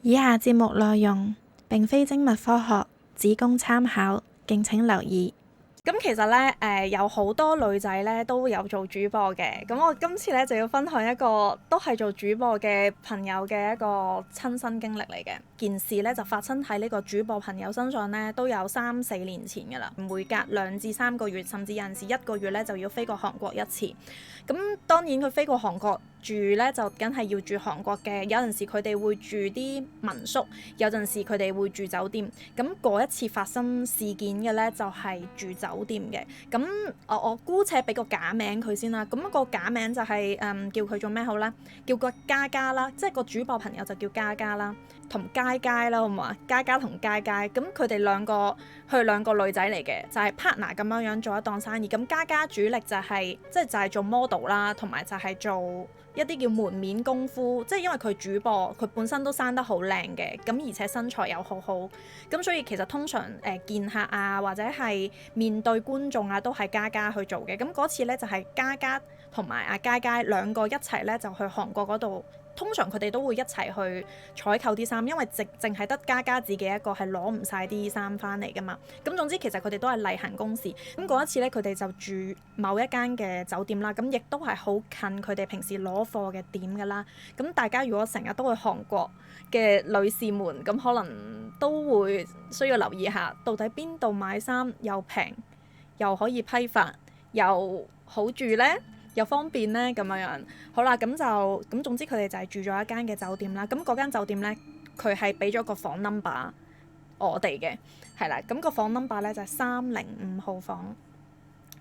以下節目內容並非精密科學，只供參考，敬請留意。咁其實咧，有好多女仔咧都有做主播嘅。咁我今次咧就要分享一個都係做主播嘅朋友嘅一個親身經歷嚟嘅。件事咧就發生喺呢個主播朋友身上咧，都有3-4年前㗎啦。每隔2至3個月，甚至有陣時1個月咧就要飛過韓國一次。咁當然佢飛過韓國住咧就梗係要住韓國嘅。有陣時佢哋會住啲民宿，有陣時佢哋會住酒店。咁嗰一次發生事件嘅咧就係住酒店嘅。咁我姑且俾個假名佢先啦。咁個假名就係叫佢做咩好咧？叫個嘉嘉啦，即係個主播朋友就叫嘉嘉啦，同佳佳啦，好唔好啊？嘉嘉同佳佳，咁佢哋兩個女仔嚟嘅，就係 partner 咁樣做一檔生意。咁嘉嘉主力就係就係做 model 啦，同埋就係做一啲叫門面功夫，即係因為佢主播，佢本身都生得好靚嘅，咁而且身材又好好，咁所以其實通常見客啊或者係面對觀眾啊都係嘉嘉去做嘅。咁嗰次咧就係嘉嘉同埋阿佳佳兩個一齊咧就去韓國嗰度。通常佢哋都會一齊去採購啲衫，因為淨係得嘉嘉自己一個係攞唔晒啲衫翻嚟噶嘛。咁總之其實佢哋都係例行公事。咁嗰一次咧，佢哋就住某一間嘅酒店啦。咁亦都係好近佢哋平時攞貨嘅點噶啦。咁大家如果成日都去韓國嘅女士們，咁可能都會需要留意下，到底邊度買衫又平又可以批發又好住呢？又方便呢，咁樣。好啦，咁總之佢哋就係住咗一間嘅酒店啦。咁嗰間酒店呢，佢係俾咗個房 number 我哋嘅，係啦。咁個房 number 呢，就係305號房。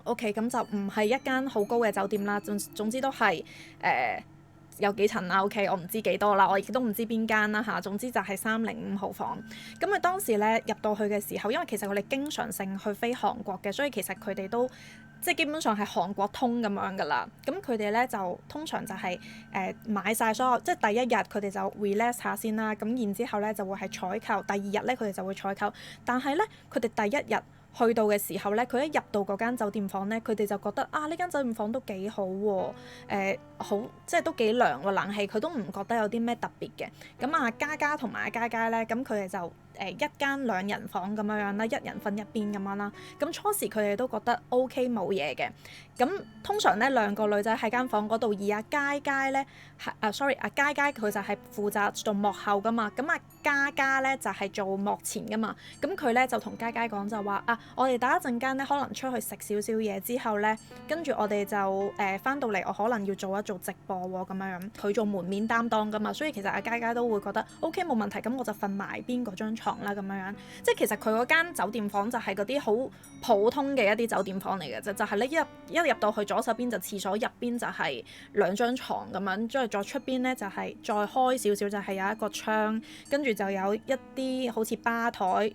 OK，咁就唔係一間好高嘅酒店啦。總之都係有幾層啦。OK，我唔知幾多啦，我亦都唔知邊間啦嚇。總之就係305號房。咁佢當時呢入到去嘅時候，因為其實佢哋經常性去飛韓國嘅，所以其實佢哋都即係基本上係韓國通咁樣㗎啦。咁佢哋咧就通常就係買晒所有，即係第一日佢哋就 relax 下先啦。咁然之後咧就會係採購，第二日咧佢哋就會採購。但係咧佢哋第一日去到嘅時候咧，佢一入到嗰間酒店房咧，佢哋就覺得呢間酒店房都幾好喎，好即係都幾涼喎，冷氣佢都唔覺得有啲咩特別嘅。咁嘉嘉同埋阿佳佳咧，咁佢哋就一間2人房咁樣啦，一人瞓一邊咁樣啦。咁初時佢哋都覺得 OK 冇嘢嘅。咁通常咧2個女仔喺間房嗰度，而阿佳佳咧阿佳佳佢就係負責做幕後噶嘛。咁嘉嘉咧就係做幕前噶嘛。咁佢咧就同佳佳講就話我哋等一陣間咧可能出去食少少嘢之後咧，跟住我哋就翻到嚟，我可能要做直播喎咁樣。佢做門面擔當噶嘛，所以其實阿佳佳都會覺得 OK 冇問題，咁我就瞓埋邊嗰張牀啦咁樣。即係其實佢嗰間酒店房就係嗰啲好普通嘅一啲酒店房嚟嘅啫，就係咧一入到去左手邊就廁所，入邊就係2張床咁樣，再出邊咧就係再開少少就係有一個窗，跟住就有一啲好似吧台。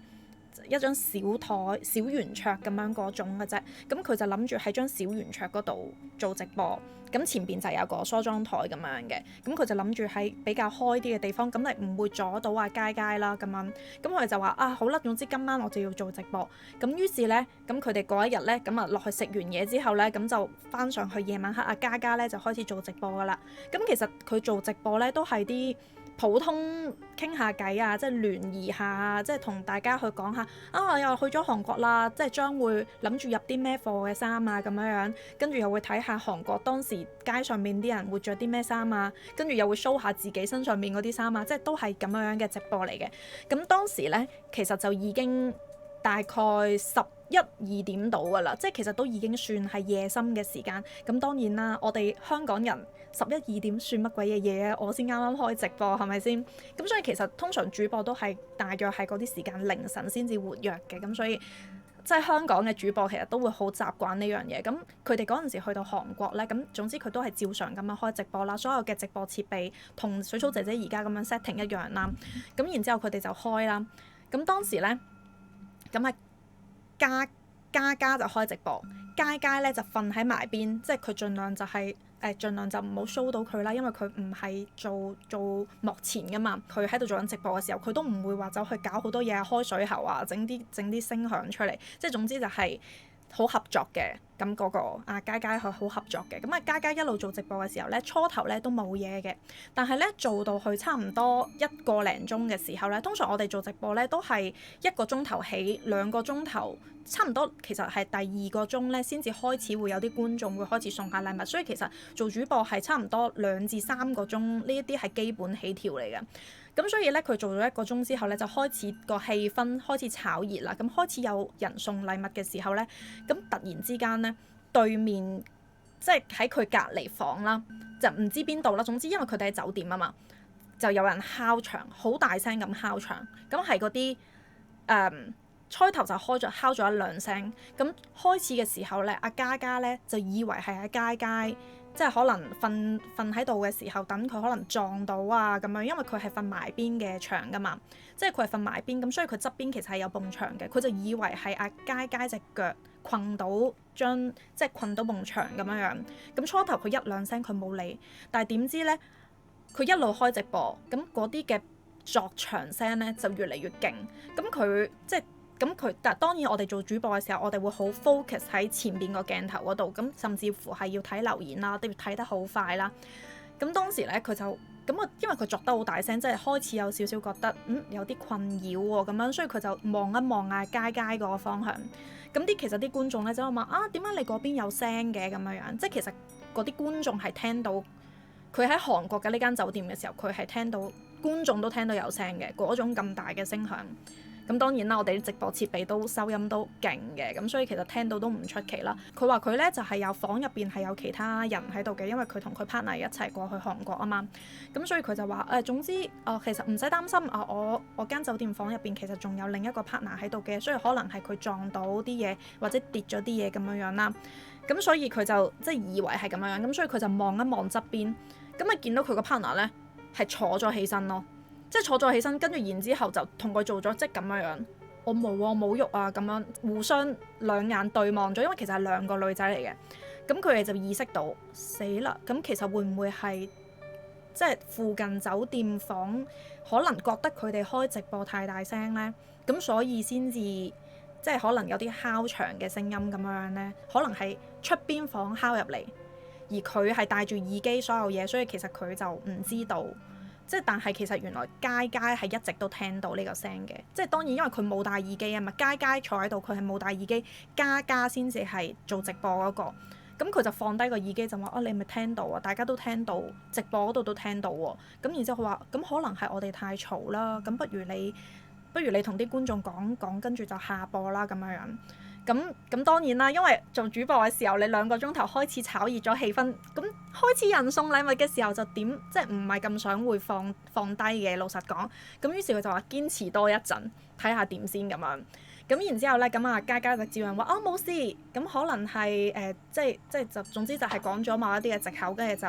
一張小台小圓桌咁樣嗰種嘅啫。咁佢就諗住喺張小圓桌嗰度做直播，咁前邊就有個梳妝台咁樣嘅。咁佢就諗住喺比較開啲嘅地方，咁你唔會阻到佳佳啦咁樣。咁佢哋就話好啦，總之今晚我就要做直播。咁於是咧，咁佢哋嗰一日咧，咁落去食完嘢之後咧，咁就翻上去夜晚黑，佳佳咧就開始做直播噶啦。咁其實佢做直播咧都係啲普通傾下偈啊，即係聯誼下啊，即係同大家去講下我又去咗韓國啦，即係將會諗住入啲咩貨嘅衫啊咁樣，跟住又會睇下韓國當時街上面啲人會着啲咩衫啊，跟住又會 show 下自己身上面嗰啲衫啊，即係都係咁樣嘅直播嚟嘅。咁當時呢，其實就已經大概11-2點到㗎啦，即係其實都已經算係夜深嘅時間。咁當然啦，我哋香港人11-2點算乜鬼嘢嘢啊？我先啱啱開直播係咪先？咁所以其實通常主播都係大約係嗰啲時間凌晨先至活躍嘅。咁所以即係香港嘅主播其實都會好習慣呢樣嘢。咁佢哋嗰陣時去到韓國呢，咁總之佢都係照常咁樣開直播啦。所有嘅直播設備同水草姐姐而家咁樣 setting 一樣啦。咁然之後佢哋就開啦。咁當時呢，咁嘉嘉就開直播，佳佳咧就瞓喺埋邊，即係佢盡量就係盡量就唔好 show 到佢啦，因為佢唔係做幕前噶嘛，佢喺度做緊直播嘅時候，佢都唔會話走去搞好多嘢，開水喉啊，整啲聲響出嚟，即係總之就係好合作嘅，咁嗰個阿佳佳佢好合作嘅，咁啊佳佳一路做直播嘅時候咧，初頭咧都冇嘢嘅，但係咧做到去差唔多1個零鐘嘅時候咧，通常我哋做直播咧都係1個鐘頭起2個鐘頭，差唔多其實係第2個鐘咧先至開始會有啲觀眾會開始送下禮物，所以其實做主播係差唔多2至3個鐘，呢一啲係基本起跳嚟嘅。咁所以咧，佢做咗1個鐘之後咧，就開始個氣氛開始炒熱啦。咁開始有人送禮物嘅時候咧，咁突然之間咧，對面即係喺佢隔離房啦，就唔知邊度啦。總之因為佢哋喺酒店啊嘛，就有人敲牆，好大聲咁敲牆。咁係嗰啲初頭就敲咗1、2聲。咁開始嘅時候咧，阿嘉嘉咧就以為係阿佳佳。即係可能瞓喺度嘅時候，等佢可能撞到啊咁樣，因為佢係瞓埋邊嘅牆噶嘛，即係佢係瞓埋邊咁，所以佢側邊其實係有埲牆嘅，佢就以為係阿佳佳隻腳困到即係困到埲牆咁樣樣。咁初頭佢1、2聲佢冇理，但係點知咧，佢一路開直播，咁嗰啲嘅作牆聲咧就越嚟越勁，咁佢即係。咁佢，但當然我哋做主播嘅時候，我哋會好 focus 喺前邊個鏡頭嗰度，咁甚至乎係要睇留言啦，都要睇得好快啦。咁當時咧，佢就咁啊，因為佢作得好大聲，即係開始有少少覺得有啲困擾喎咁樣，所以佢就望一望啊佳佳嗰個方向。咁其實啲觀眾咧就話啊，點解你嗰邊有聲嘅咁樣樣？即係其實嗰啲觀眾係聽到佢喺韓國嘅呢間酒店嘅時候，佢係聽到觀眾都聽到有聲嘅嗰種咁大嘅聲響。咁當然啦，我哋啲直播設備都收音都勁嘅，咁所以其實聽到都唔出奇啦。佢話佢咧就係有房入邊係有其他人喺度嘅，因為佢同佢 partner 一齊過去韓國啊嘛。咁所以佢就話總之其實唔使擔心我間酒店房入邊其實仲有另一個 partner 喺度嘅，所以可能係佢撞到啲嘢或者跌咗啲嘢咁樣樣啦。咁所以佢就即係以為係咁樣樣，咁所以佢就望一望側邊，咁啊見到佢個 partner 咧係坐咗起身咯。即係坐咗起身，跟住然之後就同佢做咗即係咁樣樣，我冇啊，冇喐啊咁樣，互相兩眼對望咗，因為其實係2個女仔嚟嘅，咁佢哋就意識到死啦，咁其實會唔會係即係附近酒店房可能覺得佢哋開直播太大聲呢？咁所以先至即係可能有啲敲牆嘅聲音咁樣呢？可能係出邊房敲入嚟，而佢係戴住耳機所有嘢，所以其實佢就唔知道。即係，但係其實原來佳佳係一直都聽到呢個聲嘅。即係當然，因為佢冇戴耳機啊嘛。佳佳坐喺度，佢係冇戴耳機，嘉嘉先至係做直播嗰個。咁佢就放低個耳機就話：你係咪聽到啊？大家都聽到，直播嗰度都聽到喎。咁然之後佢話：咁可能係我哋太嘈啦。咁不如你同啲觀眾講講，跟住就下播啦咁樣樣。咁當然啦，因為做主播嘅時候，你2個鐘頭開始炒熱咗氣氛，咁開始人送禮物嘅時候就點即係唔係咁想會放低嘅，老實講。咁於是佢就話堅持多一陣，睇下點先咁樣。咁然之後咧，咁啊佳佳就照樣話冇事，咁可能係即係就總之就係講咗某一啲嘅藉口，跟住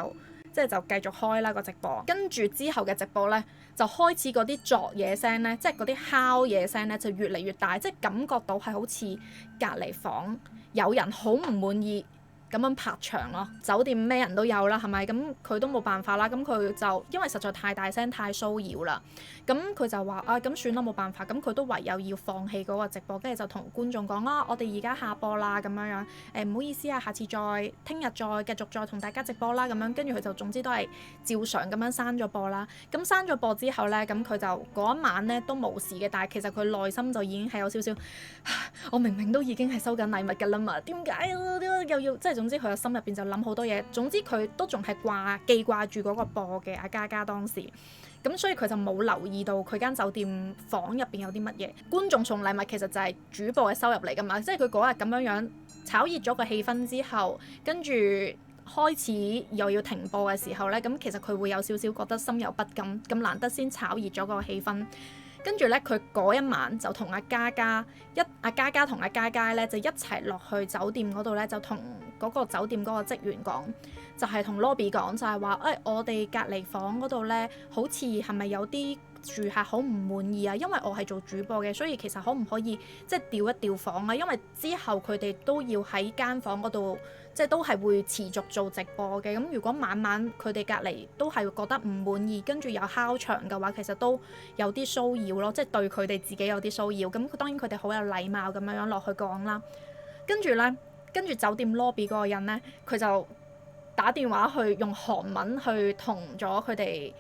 就繼續開啦個直播。跟住之後嘅直播咧，就開始嗰啲作嘢聲咧，即係嗰啲敲嘢聲咧，就越嚟越大，即係感覺到係好似隔離房有人好唔滿意咁樣拍牆咯。酒店咩人都有啦，係咪？咁佢都冇辦法啦。咁佢就因為實在太大聲太騷擾啦，咁佢就話咁算啦，冇辦法。咁佢都唯有要放棄嗰個直播，跟住就同觀眾講啦，我哋而家下播啦咁樣樣。唔好意思啊，下次聽日再繼續再同大家直播啦咁樣。跟住佢就總之都係照常咁樣刪咗播啦。咁刪咗播之後咧，咁佢就嗰一晚咧都冇事嘅，但係其實佢內心就已經係有少少，我明明都已經係收緊禮物㗎啦嘛，點解又要即係總之佢嘅心入邊就諗好多嘢。總之佢都仲係記掛住嗰個播嘅阿嘉嘉當時。咁所以佢就冇留意到佢間酒店房入邊有啲乜嘢。觀眾送禮物其實就係主播嘅收入嚟㗎嘛，即係佢嗰日咁樣樣炒熱咗個氣氛之後，跟住開始又要停播嘅時候咧，咁其實佢會有少少覺得心有不甘，咁難得先炒熱咗個氣氛。跟住咧，佢嗰一晚就同阿嘉嘉同阿佳佳咧就一齊落去酒店嗰度咧，就同嗰個酒店嗰個職員講，就係同 lobby 講，就係話我哋隔離房嗰度咧，好似係咪有啲住客好唔滿意啊？因為我係做主播嘅，所以其實可唔可以即係調一調房啊？因為之後佢哋都要喺間房嗰度，即係都係會持續做直播嘅。咁如果晚晚佢哋隔離都係覺得唔滿意，跟住有敲牆嘅話，其實都有啲騷擾咯，即係對佢哋自己有啲騷擾。咁當然佢哋好有禮貌咁樣落去講啦。跟住酒店 lobby 嗰個人咧，佢就打電話去用韓文去同咗佢哋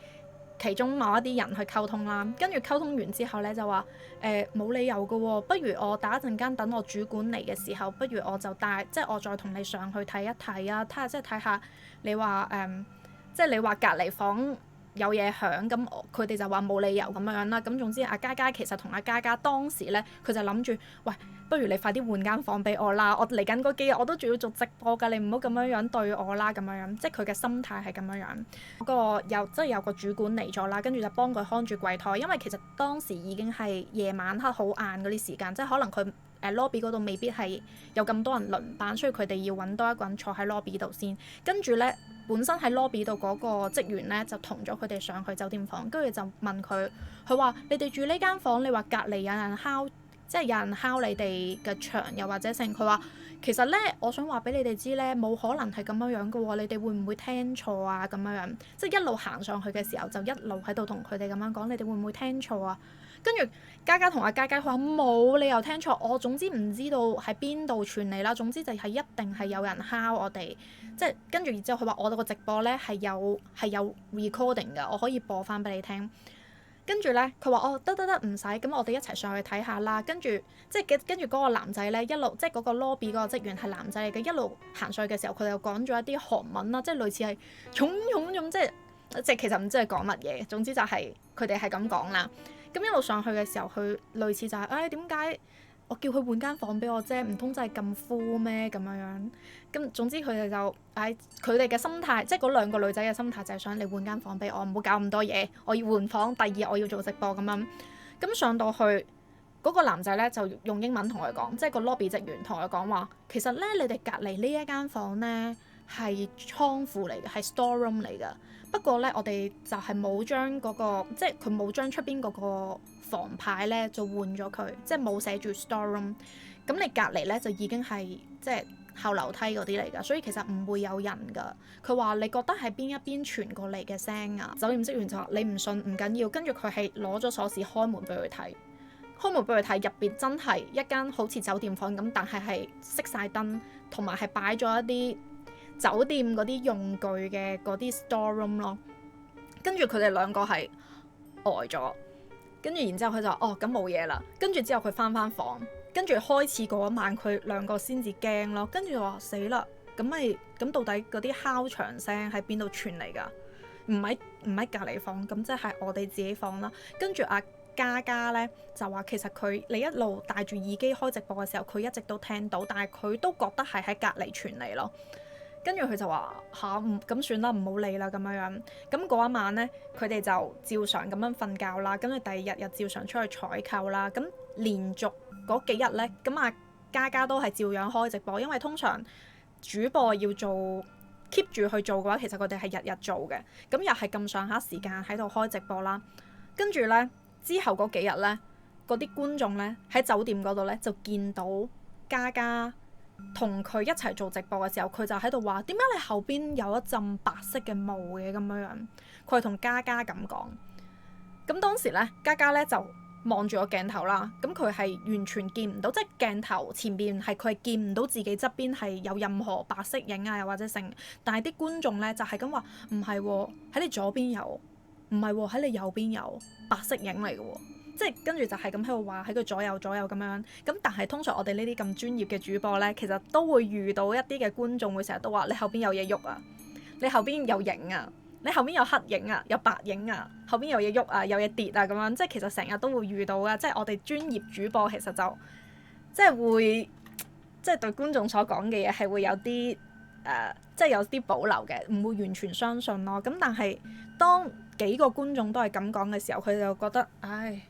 其中某一啲人去溝通啦。跟住溝通完之後咧，就話冇理由㗎喎，不如我打一陣間等我主管嚟嘅時候，不如我就即係我再同你上去睇一睇啊，睇下你話即係你話隔離房有嘢響，咁佢哋就話冇理由咁樣啦。咁總之阿嘉嘉其實同阿嘉嘉當時咧，佢就諗住，喂，不如你快啲換間房俾我啦，我嚟緊嗰幾日我都仲要做直播㗎，你唔好咁樣對我啦，咁樣即係佢嘅心態係咁樣。嗰個有個主管嚟咗啦，跟住就幫佢看住櫃台，因為其實當時已經係夜晚黑好晏嗰啲時間，即係可能佢lobby 嗰度未必係有咁多人輪班，所以佢哋要揾多一個人坐喺 lobby 度先。跟住咧，本身喺 lobby 度嗰個職員咧就同咗佢哋上去酒店房，跟住就問佢話你哋住呢間房，你話隔離有人敲，即係有人敲你哋嘅牆，又或者剩。佢話其實咧，我想話俾你哋知咧，冇可能係咁樣嘅喎，你哋會唔會聽錯啊？咁樣即係一路行上去嘅時候，就一路喺度同佢哋咁樣講，你哋會唔會聽錯啊？跟住嘉嘉同阿嘉嘉佢話冇理由聽錯，我總之唔知道喺邊度傳嚟啦。總之就係一定係有人敲我哋，即係跟住然之後佢話我哋個直播咧係有 recording 㗎，我可以播翻俾你聽。跟住咧佢話哦得唔使，咁我哋一齊上去睇下啦。跟住跟住嗰個男仔咧一路即係嗰個 lobby 嗰個職員係男仔嚟嘅，一路行上去嘅時候佢又講咗一啲韓文啦，即係類似係重即係其實唔知係講乜嘢，總之就係佢哋係咁講啦。咁一路上去嘅時候，佢類似就係點解我叫佢換間房俾我啫？唔通真係咁 full 咩？咁樣咁總之佢哋就佢哋嘅心態，即係嗰兩個女仔嘅心態就係想你換間房俾我，唔好搞咁多嘢，我要換房。第二我要做直播咁樣。咁上到去嗰個男仔咧就用英文同佢講，即係個 lobby 職員同佢講話，其實咧你哋隔離呢一間房咧係倉庫嚟嘅，係 store room 嚟㗎。不過咧，我哋就係冇將嗰個，即係佢冇將出邊嗰個房牌咧，就換咗佢，即係冇寫住 store room。咁你隔離咧就已經係即係後樓梯嗰啲嚟㗎，所以其實唔會有人㗎。佢話你覺得係邊一邊傳過嚟嘅聲啊？酒店職員就話你唔信唔緊要，跟住佢係攞咗鎖匙開門俾佢睇，開門俾佢睇，入邊真係一間好似酒店房咁，但係熄晒燈，同埋係擺咗一啲酒店嗰啲用具嘅嗰啲 store room 咯。跟住佢哋兩個係呆咗，跟住然之後佢就哦咁冇嘢啦。跟住之後佢翻房，跟住開始嗰一晚佢兩個先至驚咯。跟住就話死啦，咁到底嗰啲敲牆聲喺邊度傳嚟㗎？唔喺隔離房，咁即係我哋自己房啦。跟住阿嘉嘉咧就話其實你一路戴住耳機開直播嘅時候，佢一直都聽到，但係佢都覺得係喺隔離傳嚟咯。跟住佢就話咁算啦，唔好理啦咁樣。咁嗰一晚咧，佢哋就照常咁樣瞓覺啦。咁你第二日又照常出去採購啦。咁連續嗰幾日咧，咁阿嘉嘉都係照樣開直播，因為通常主播要做 keep 住去做嘅話，其實佢哋係日日做嘅。咁又係咁上下時間喺度開直播啦。跟住咧之後嗰幾日咧，嗰啲觀眾咧喺酒店嗰度咧就見到嘉嘉同佢一齊做直播嘅時候，佢就喺度話點解你後邊有一陣白色嘅霧嘅咁樣？佢係同嘉嘉咁講。咁當時咧，嘉嘉咧就望住個鏡頭啦。咁佢係完全見唔到，即係鏡頭前邊係佢係見唔到自己側邊係有任何白色影啊，又或者剩。但係啲觀眾咧就係咁話唔係喎，喺你左邊有，唔係喎，喺你右邊有白色影嚟嘅喎。即係跟住就係咁喺度話喺佢左右咁樣。咁但係通常我哋呢啲咁專業嘅主播咧，其實都會遇到一啲嘅觀眾會成日都話你後邊有嘢喐啊，你後邊有影啊，你後邊有黑影啊，有白影啊，後邊有嘢喐啊，有嘢跌啊咁樣。即係其實成日都會遇到噶。即係我哋專業主播其實就即係會即係對觀眾所講嘅嘢係會有啲即係有啲保留嘅，唔會完全相信咯。咁但係當幾個觀眾都係咁講嘅時候，佢就覺得唉，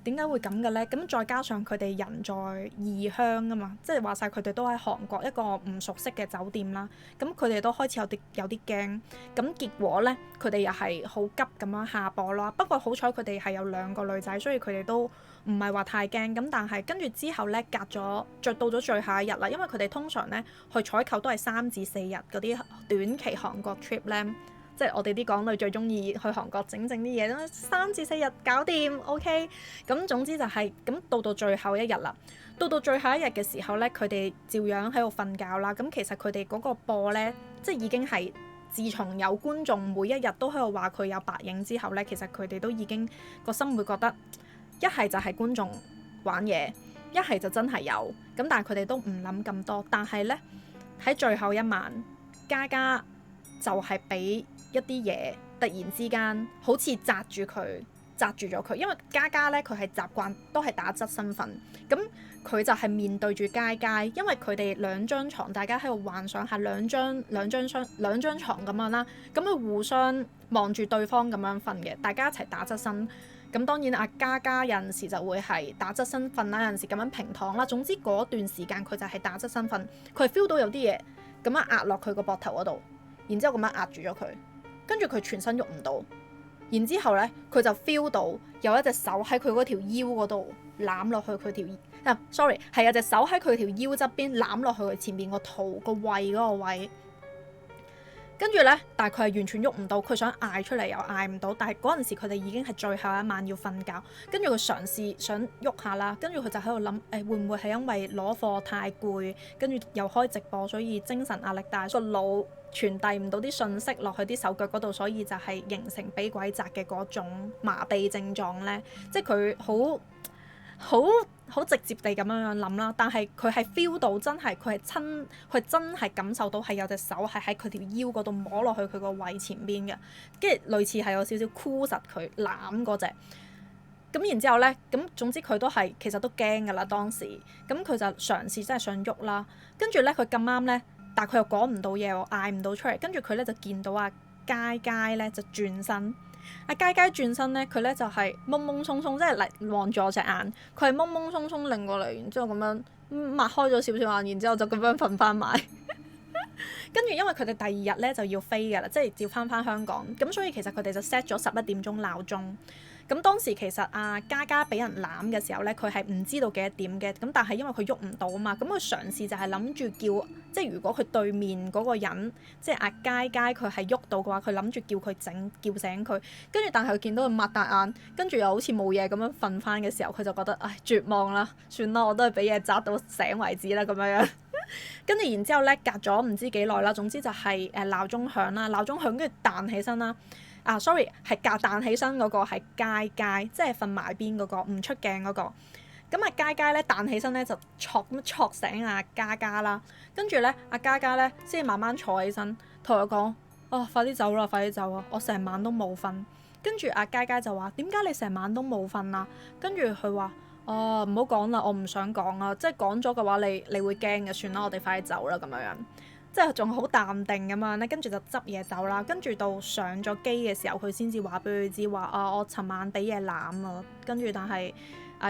點解會咁嘅咧？咁再加上佢哋人在異鄉啊嘛，即係話晒佢哋都喺韓國一個唔熟悉嘅酒店啦。咁佢哋都開始有啲驚。咁結果咧，佢哋又係好急咁樣下播啦。不過好彩佢哋係有兩個女仔，所以佢哋都唔係話太驚。咁但係跟住之後咧，到咗最後一日啦，因為佢哋通常咧去採購都係3至4日嗰啲短期韓國 trip 咧。即係我哋啲港女最中意去韓國整啲嘢，3至4日搞掂 OK。咁總之就係咁，到最後一日啦。到最後一日嘅時候咧，佢哋照樣喺度瞓覺啦。咁其實佢哋嗰個播咧，即係已經係自從有觀眾每一日都喺度話佢有白影之後咧，其實佢哋都已經個心會覺得一係就係觀眾玩嘢，一係就真係有。咁但係佢哋都唔諗咁多。但係咧喺最後一晚，嘉嘉就係俾一啲嘢突然之間好似擲住咗佢，因為嘉嘉咧佢係習慣都係打側身瞓，咁佢就係面對住佳佳，因為佢哋兩張床，大家喺度幻想下兩張床咁樣啦，咁佢互相望住對方咁樣瞓嘅，大家一齊打側身。咁當然嘉嘉有陣時就會係打側身瞓啦，有陣時咁樣平躺啦。總之嗰段時間佢就係打側身瞓，佢係 feel 到有啲嘢咁樣壓落佢個膊頭嗰度，然之後咁樣壓住咗佢，跟住佢全身喐唔到。然之後咧，佢就 feel 到有一隻手喺佢嗰條腰嗰度攬落去佢條，sorry 係有隻手喺佢條腰側邊攬落去佢前面個肚個胃嗰個位。跟住咧，但係佢係完全喐唔到，佢想嗌出嚟又嗌唔到。但係嗰陣時佢哋已經係最後一晚要瞓覺，跟住佢嘗試想喐下啦，跟住佢就喺度諗，會唔會係因為攞課太攰，跟住又開直播，所以精神壓力大，個腦傳遞唔到啲信息落去啲手腳嗰度，所以就係形成俾鬼責嘅嗰種麻痹症狀咧。即係佢好直接地咁樣諗啦，但係佢係 feel 到真係佢真係感受到係有隻手係喺佢條腰嗰度摸落去佢個胃前邊嘅，跟住類似係有少少箍實佢攬嗰隻。咁然之後咧，咁總之佢都係其實都驚㗎啦當時。咁佢就嘗試真係想喐啦，跟住咧佢咁啱咧，但係佢又講唔到嘢喎，嗌唔到出嚟。跟住佢咧就見到佳佳咧就轉身。佳佳轉身咧，佢咧就係懵懵鬆鬆，即係嚟望住我隻眼。佢係懵懵鬆鬆擰過嚟，然之後咁樣擘開咗少少眼，然之後就咁樣瞓翻埋。跟住因為佢哋第二日咧就要飛㗎啦，即係照翻香港。咁所以其實佢哋就 set 咗11點鐘鬧鐘。咁當時其實嘉嘉俾人攬嘅時候咧，佢係唔知道幾多點嘅。咁但係因為佢喐唔到啊嘛，咁佢嘗試就係諗住叫，即係如果佢對面嗰個人，即係佳佳佢係喐到嘅話，佢諗住叫醒佢。跟住但係佢見到佢擘大眼，跟住又好似冇嘢咁樣瞓翻嘅時候，佢就覺得絕望啦，算啦，我都係俾嘢砸到醒為止啦咁樣。跟住然之後咧，隔咗唔知幾耐啦，總之就係鬧鐘響啦，鬧鐘響跟住彈起身啦。sorry 係彈起身嗰個係佳佳，即係瞓埋邊嗰個唔出鏡嗰個。咁佳佳咧彈起身咧就戳醒嘉嘉啦。跟住咧嘉嘉咧先至慢慢坐起身，同佢講：快啲走啦，快啲走啊！我成晚都冇瞓。跟住佳佳就話：點解你成晚都冇瞓啊？跟住佢話：唔好講啦，我唔想講啊！即係講咗嘅話，你會驚嘅，算啦，我哋快啲走啦咁樣。即係仲好淡定咁樣咧，跟住就執嘢走啦。跟住到上咗機嘅時候，佢先至話俾佢知話我尋晚俾嘢攬啊。跟住但係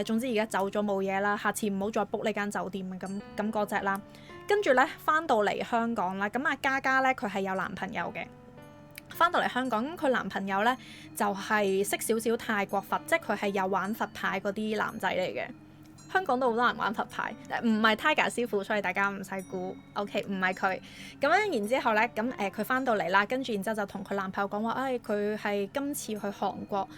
總之而家走咗冇嘢啦，下次唔好再 book 呢間酒店啊咁嗰隻啦。跟住咧翻到嚟香港啦，咁嘉嘉咧佢係有男朋友嘅。翻到嚟香港，佢男朋友咧就係識少少泰國佛，即係佢係有玩佛牌嗰啲男仔嚟嘅。香港都好多人玩佛牌，唔係 Tiger 師傅，所以大家唔使估。OK， 唔係佢。咁樣然之後咧，咁佢翻到嚟啦，跟住然之後就同佢男朋友講話，佢係今次去韓國，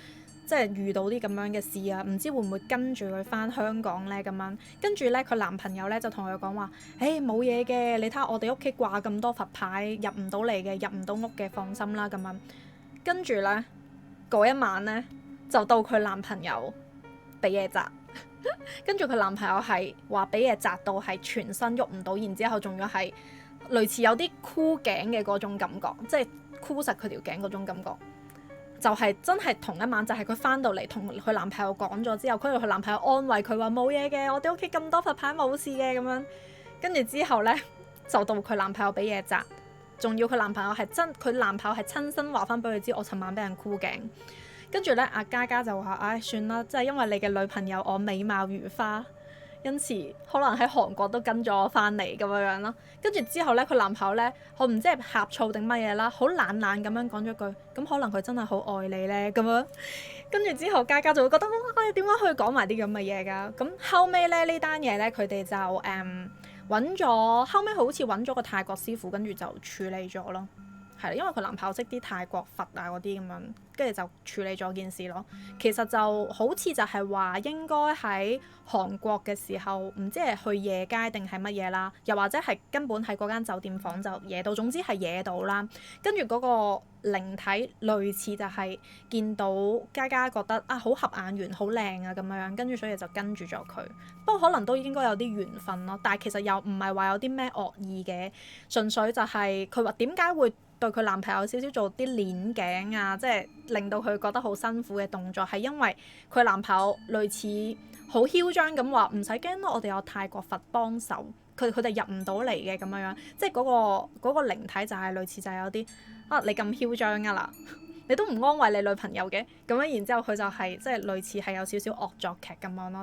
即係遇到啲咁樣嘅事啊，唔知會唔會跟住佢翻香港咧咁樣。跟住咧，佢男朋友咧就同佢講話，冇嘢嘅，你睇下我哋屋企掛咁多佛牌，入唔到嚟嘅，入唔到屋嘅，放心啦咁樣。跟住咧嗰一晚咧，就到佢男朋友俾嘢砸。跟住佢男朋友係話俾嘢砸到係全身喐唔到，然之後仲要係類似有啲箍頸嘅嗰種感覺，即係箍實佢條頸嗰種感覺，就係真係同一晚，就係佢翻到嚟同佢男朋友講咗之後，佢男朋友安慰佢話冇嘢嘅，我哋屋企咁多佛牌冇事嘅咁樣。跟住之後呢，就到佢男朋友俾嘢砸，仲要佢男朋友係親身話翻俾佢知，我尋晚俾人箍頸。跟住咧，嘉嘉就話：算啦，即係因為你嘅女朋友我美貌如花，因此可能喺韓國都跟咗我翻嚟咁樣咯。跟住之後咧，佢男朋友咧，我唔知係呷醋定乜嘢啦，好懶咁樣講咗句：咁可能佢真係好愛你咧咁樣。跟住之後，嘉嘉就會覺得點解可以講埋啲咁嘅嘢㗎？咁後尾咧呢單嘢咧，佢哋就揾咗，後尾好似揾咗個泰國師傅，跟住就處理咗咯。係因為佢男朋友識啲泰國佛啊嗰啲咁樣，跟住就處理咗件事咯。其實就好似就係話應該喺韓國嘅時候，唔知係去夜街定係乜嘢啦，又或者係根本喺嗰間酒店房就惹到，總之係惹到啦。跟住嗰個靈體類似就係見到嘉嘉覺得啊好合眼緣、好靚啊咁樣，跟住所以就跟住咗佢。不過可能都應該有啲緣分咯，但係其實又唔係話有啲咩惡意嘅，純粹就係佢話點解會對佢男朋友少少做啲鏈頸啊，即係令到佢覺得好辛苦嘅動作，係因為佢男朋友類似好囂張咁話唔使驚咯，我哋有泰國佛幫手，佢哋入唔到嚟嘅咁樣，即係嗰個靈體就係類似就係有啲啊你咁囂張啊啦，你都唔安慰你女朋友嘅咁樣，然之後佢就係即係類似係有少少惡作劇咁樣咯。